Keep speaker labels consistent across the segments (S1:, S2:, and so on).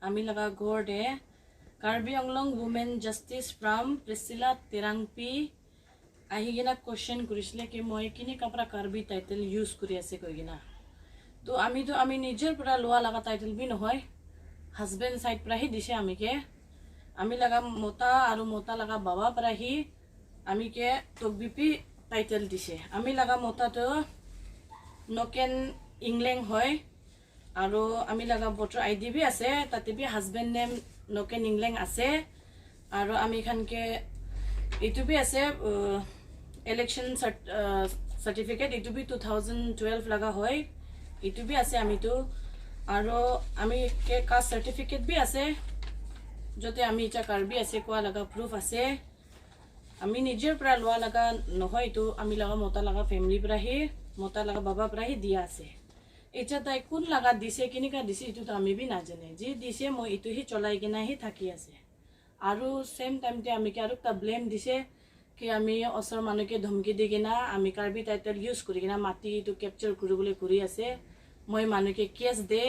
S1: আমি লগা ঘৰতে Karbi Anglong women justice from Priscilla Terangpi আহি কিনা কোৱেশ্যন কৰিছিলে কি মই কিনি কাপৰা কাৰ্বি টাইটেল ইউজ কৰি আছে কৈ কিনা তো আমি নিজৰ পৰা লোৱা লগা টাইটেল বি নহয় হাজবেণ্ড সাইড পৰা হি দিছে আমি লগা মোটা আৰু মোটা লগা বাবা পৰা হি আমিকে তকবিপি টাইটেল দিছে আমি লগা মোটাটো নকেন ইংলেং হয় আৰু আমি লগা ভোটাৰ আইডি বি আছে তাতে বি হাজবেণ্ড নেম নকেন ইংলেং আছে আৰু আমি খানকে ইটো বি আছে ইলেকশ্যন সাৰ্টিফিকেট ইটো বি 2012 লগা হয় ইটো বি আছে আমিতো আৰু আমি কে কাষ্ট সাৰ্টিফিকেট বি আছে যতে আমি এটা কাৰ্বি আছে কোৱা লগা প্ৰুফ আছে আমি নিজৰ পৰা লোৱা লগা নহয় তো আমি লগা মোটা লগা ফ্যামিলি পৰা হি মোটা লগা বাবা পৰা হি দিয়া আছে এটা তাই কোন লগা দিছে কিনিকা দিছে ইটো তো আমি বি নাজানে যি দিছে মই ইটো হি চলাই কিনা হি থাকি আছে আৰু সেম টাইমতে আমি কে আৰু তা ব্লেম দিছে কি আমি অসৰ মানুহকে ধমকি দি কিনা আমি কাৰ্বি টাইটেল ইউজ কৰি কিনা মাটি ইটো কেপচাৰ কৰিবলৈ কৰি আছে মই মানুহকে কেছ দে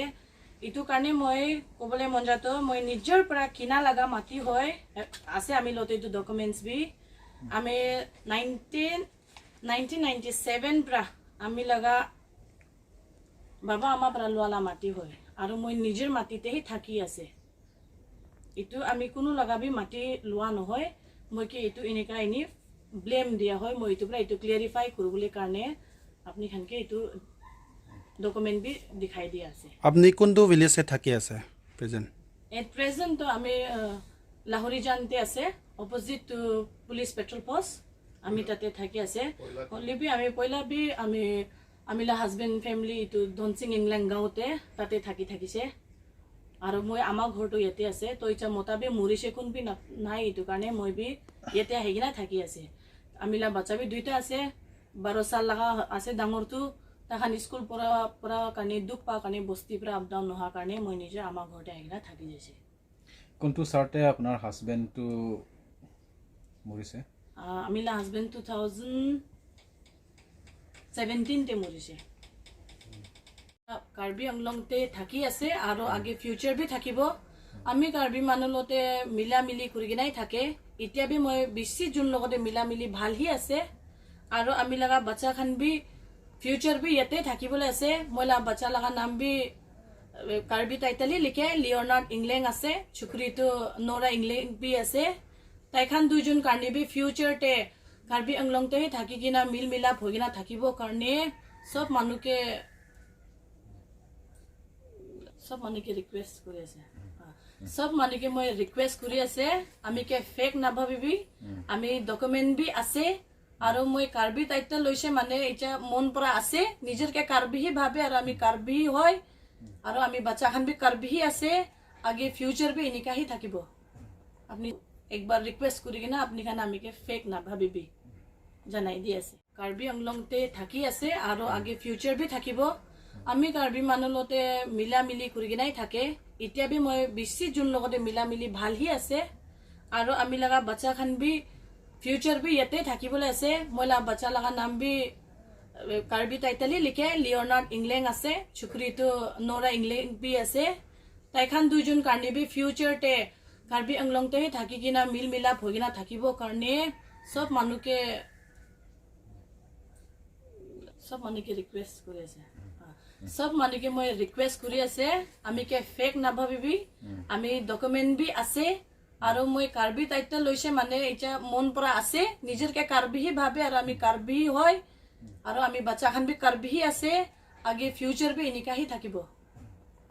S1: ইটো কাৰণে মই কবলে মন যাতো মই নিজৰ পৰা কিনা লগা মাটি হয় আছে আমি লতে ইটো ডকুমেন্টস বি আমি 1997 পৰা আমি লগা বাবা আমা পৰা লোৱালা মাটি হয় আৰু মই নিজৰ মাটিতে হি থাকি আছে ইটো আমি কোনো লগাবি মাটি লোৱা নহয় মই কি ইটো এনেকা এনি ব্লেম দিয়া হয় মই ইটো পৰা ইটো ক্লিয়াৰিফাই কৰিবলৈ কাৰণে আপুনি খানকে ইটো ডকুমেন্ট বি দিখাই দিয়া আছে
S2: আপনি কোনটো ভিলেজে থাকি আছে প্ৰেজেন্ট
S1: এট প্ৰেজেন্ট তো আমি লাহোৰি জানতে আছে opposite to police petrol post আমি তাতে থাকি আছে অনলি বি আমি পয়লা বি আমি লা হাজবেণ্ড ফ্যামিলি ইটো ধনসিং ইংলেং গাঁওতে তাতে থাকিছে আৰু মই আমাৰ ঘৰটো ইয়াতে আছে তো ইটা মোতাবি মৰিছে কোন বি নাই ইটো কাৰণে মই বি ইয়াতে আহি কিনা থাকি আছে আমি লা বাচ্চা বি দুইটা আছে 12 সাল লগা আছে ডাঙৰটো তাহান স্কুল পৰা কাৰণে দুখ পা কাৰণে বস্তি পৰা আপ ডাউন নোহা কাৰণে মই নিজে আমাৰ ঘৰতে আহি কিনা থাকি যাইছে
S3: কোনটো সাৰ্টে আপোনাৰ হাজবেণ্ড টু মৰিছে
S1: আমি লা হাজবেণ্ড 2017 তে মৰিছে কাৰ্বি আংলংতে থাকি আছে আৰু আগে ফিউচাৰ বি থাকিব আমি কাৰ্বি মানুহলতে মিলা মিলি কৰি কিনাই থাকে এতিয়া বি মই 20 জুন লগতে মিলা মিলি ভাল হি আছে আৰু আমি লগা বাচ্চা খান বি ফিউচাৰ বি ইয়াতে থাকিবলৈ আছে মই লা বাচ্চা লগা নাম বি কাৰ্বি টাইটেলি লিখে লিওনাৰ্ড ইংলেং আছে ছুকৰিটো নৰা ইংলেং বি আছে তাইখান দুইজন কাৰণে বি ফিউচাৰ তে কাৰ্বি আংলংতে থাকি কিনা মিল মিলাপ হৈ কিনা থাকিব কাৰণে সব মানুহকে ৰিকুৱেষ্ট কৰি আছে সব মানুহকে মই ৰিকুৱেষ্ট কৰি আছে আমি কে ফেক নাভাবিবি আমি ডকুমেন্ট বি আছে আৰু মই কাৰ্বি টাইটেল লৈছে মানে এটা মন পৰা আছে নিজৰ কে কাৰ্বি হি ভাবে আৰু আমি কাৰ্বি হয় আৰু আমি বাচ্চা খান বি কাৰ্বি হি আছে আগে ফিউচাৰ বি এনিকা হি থাকিব আপনি একবাৰ ৰিকুৱেষ্ট কৰি কিনা আপনি খান আমি কে ফেক নাভাবিবি জানাই দি আছে কাৰ্বি আংলংতে থাকি আছে আৰু আগে ফিউচাৰ বি থাকিব আমি কাৰ্বি মানুহলতে মিলা মিলি কৰি কিনাই থাকে এতিয়া বি মই 20 জুন লগতে মিলা মিলি ভাল হি আছে আৰু আমি লগা বাচ্চা খান বি ফিউচাৰ বি ইয়াতে থাকিবলৈ আছে মই লা বাচ্চা লগা নাম বি কাৰ্বি টাইটেলি লিখে লিওনাৰ্ড ইংলেং আছে ছুকৰিটো নৰা ইংলেং বি আছে তাইখান দুইজন কাৰণে বি ফিউচাৰ তে কাৰ্বি আংলংতে থাকি কিনা মিল মিলাপ হৈ কিনা থাকিব কাৰণে সব মানুহকে ৰিকুৱেষ্ট কৰি আছে সব মানুহকে মই ৰিকুৱেষ্ট কৰি আছে আমি কে ফেক নাভাবিবি আমি ডকুমেন্ট বি আছে আৰু মই কাৰ্বি টাইটেল লৈছে মানে এটা মন পৰা আছে নিজৰ কে কাৰ্বি হি ভাবে আৰু আমি কাৰ্বি হয় আৰু আমি বাচ্চা খান বি কাৰ্বি হি আছে আগে ফিউচাৰ বি এনিকা হি থাকিব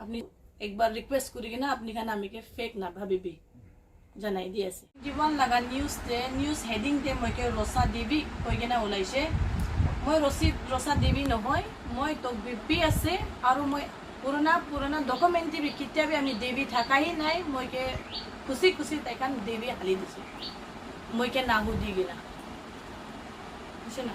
S1: আপনি একবাৰ ৰিকুৱেষ্ট কৰি কিনা আপনি খান আমি কে ফেক নাভাবিবি জানাই দি আছে জীৱন লগা নিউজ হেডিং তে মই কে ৰসা দেৱী কৈ কিনা ওলাইছে মই ৰসা দেৱী নহয় মই তকবিপি আছে আৰু মই পুৰণা ডকুমেন্ট বি কিতাবি আমি দেৱী থাকাই নাই মই কে খুশি তাইকান দেৱী হালি দিছে মই কে নাহু দি গিলা বুঝছে না